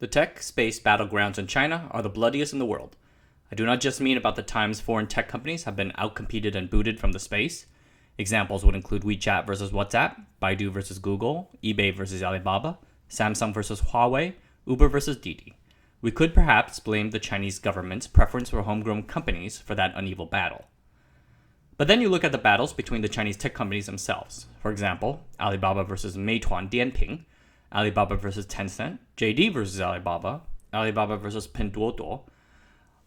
The tech space battlegrounds in China are the bloodiest in the world. I do not just mean about the times foreign tech companies have been outcompeted and booted from the space. Examples would include WeChat versus WhatsApp, Baidu versus Google, eBay versus Alibaba, Samsung versus Huawei, Uber versus Didi. We could perhaps blame the Chinese government's preference for homegrown companies for that uneven battle. But then you look at the battles between the Chinese tech companies themselves. For example, Alibaba versus Meituan Dianping, Alibaba versus Tencent, JD versus Alibaba, Alibaba versus Pinduoduo,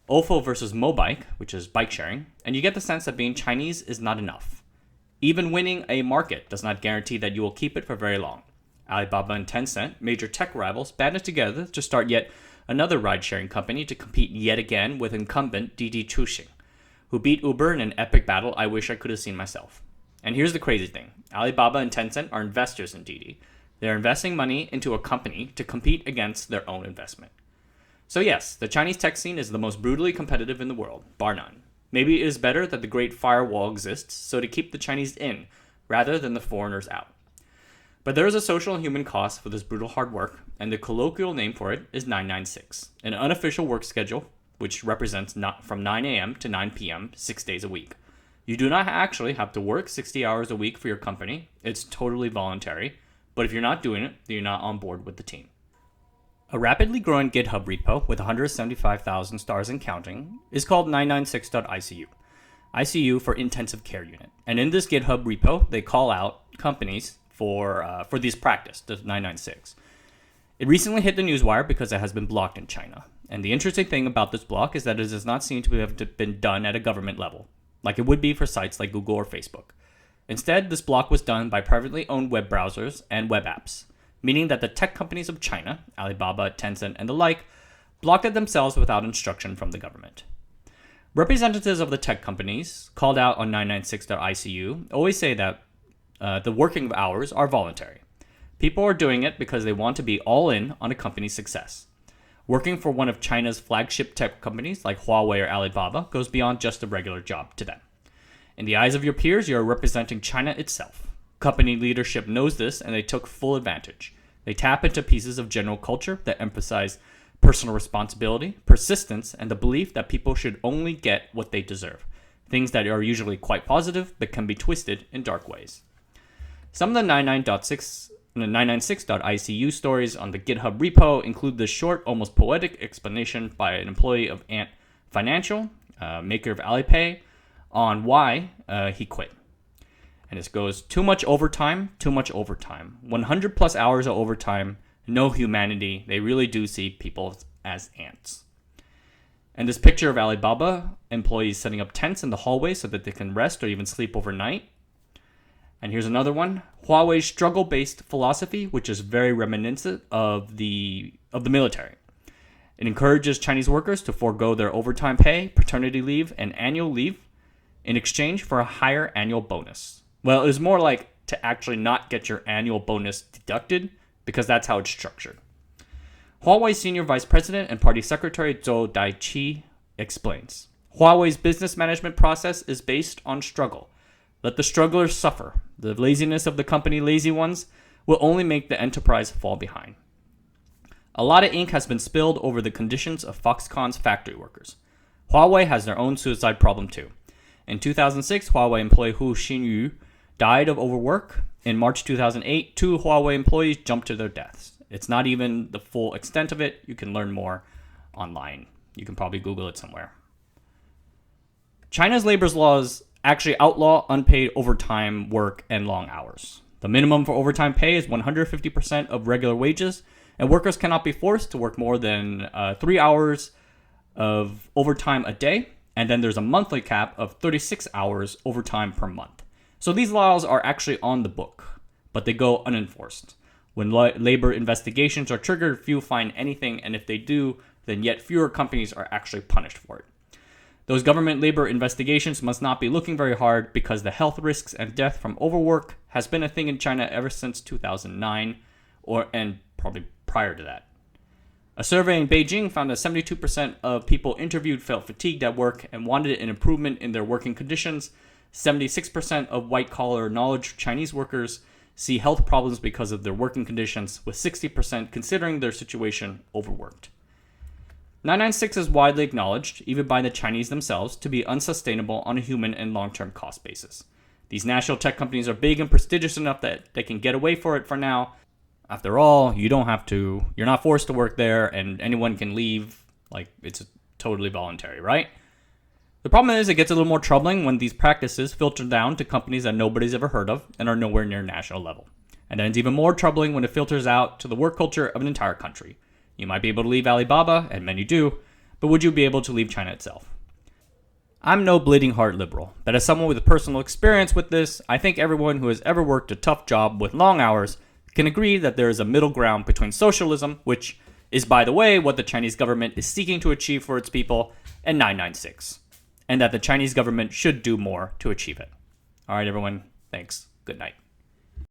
Ofo versus Mobike, which is bike sharing, and you get the sense that being Chinese is not enough. Even winning a market does not guarantee that you will keep it for very long. Alibaba and Tencent, major tech rivals, banded together to start yet another ride-sharing company to compete yet again with incumbent Didi Chuxing, who beat Uber in an epic battle I wish I could have seen myself. And here's the crazy thing. Alibaba and Tencent are investors in Didi. They're investing money into a company to compete against their own investment. So yes, the Chinese tech scene is the most brutally competitive in the world, bar none. Maybe it is better that the Great Firewall exists so to keep the Chinese in, rather than the foreigners out. But there is a social and human cost for this brutal hard work, and the colloquial name for it is 996, an unofficial work schedule which represents from 9 a.m. to 9 p.m. 6 days a week. You do not actually have to work 60 hours a week for your company. It's totally voluntary. But if you're not doing it, then you're not on board with the team. A rapidly growing GitHub repo with 175,000 stars and counting is called 996.icu. ICU for Intensive Care Unit. And in this GitHub repo, they call out companies for this practice, the 996. It recently hit the newswire because it has been blocked in China. And the interesting thing about this block is that it does not seem to have been done at a government level, like it would be for sites like Google or Facebook. Instead, this block was done by privately owned web browsers and web apps, meaning that the tech companies of China, Alibaba, Tencent, and the like, blocked it themselves without instruction from the government. Representatives of the tech companies, called out on 996.icu, always say that the working hours are voluntary. People are doing it because they want to be all in on a company's success. Working for one of China's flagship tech companies like Huawei or Alibaba goes beyond just a regular job to them. In the eyes of your peers, you are representing China itself. Company leadership knows this, and they took full advantage. They tap into pieces of general culture that emphasize personal responsibility, persistence, and the belief that people should only get what they deserve. Things that are usually quite positive, but can be twisted in dark ways. Some of the 996.icu stories on the GitHub repo include the short, almost poetic explanation by an employee of Ant Financial, maker of Alipay, on why he quit. And this goes, too much overtime, 100 plus hours of overtime, no humanity. They really do see people as ants. And this picture of Alibaba employees setting up tents in the hallway so that they can rest or even sleep overnight. And here's another one, Huawei's struggle-based philosophy, which is very reminiscent of the military. It encourages Chinese workers to forego their overtime pay, paternity leave, and annual leave in exchange for a higher annual bonus. Well, it was more like to actually not get your annual bonus deducted because that's how it's structured. Huawei Senior Vice President and Party Secretary Zhou Daiqi explains, Huawei's business management process is based on struggle. Let the strugglers suffer. The laziness of the company lazy ones will only make the enterprise fall behind. A lot of ink has been spilled over the conditions of Foxconn's factory workers. Huawei has their own suicide problem too. In 2006, Huawei employee Hu Xinyu died of overwork. In March 2008, 2 Huawei employees jumped to their deaths. It's not even the full extent of it. You can learn more online. You can probably Google it somewhere. China's labor laws actually outlaw unpaid overtime work and long hours. The minimum for overtime pay is 150% of regular wages, and workers cannot be forced to work more than 3 hours of overtime a day. And then there's a monthly cap of 36 hours overtime per month. So these laws are actually on the book, but they go unenforced. When labor investigations are triggered, few find anything, and if they do, then yet fewer companies are actually punished for it. Those government labor investigations must not be looking very hard because the health risks and death from overwork has been a thing in China ever since 2009, and probably prior to that. A survey in Beijing found that 72% of people interviewed felt fatigued at work and wanted an improvement in their working conditions. 76% of white-collar knowledge Chinese workers see health problems because of their working conditions, with 60% considering their situation overworked. 996 is widely acknowledged, even by the Chinese themselves, to be unsustainable on a human and long-term cost basis. These national tech companies are big and prestigious enough that they can get away for it for now. After all, you don't have to, you're not forced to work there, and anyone can leave. Like, it's totally voluntary, right? The problem is it gets a little more troubling when these practices filter down to companies that nobody's ever heard of and are nowhere near national level. And then it's even more troubling when it filters out to the work culture of an entire country. You might be able to leave Alibaba, and many do, but would you be able to leave China itself? I'm no bleeding heart liberal, but as someone with personal experience with this, I think everyone who has ever worked a tough job with long hours can agree that there is a middle ground between socialism, which is, by the way, what the Chinese government is seeking to achieve for its people, and 996, and that the Chinese government should do more to achieve it. All right, everyone, thanks. Good night.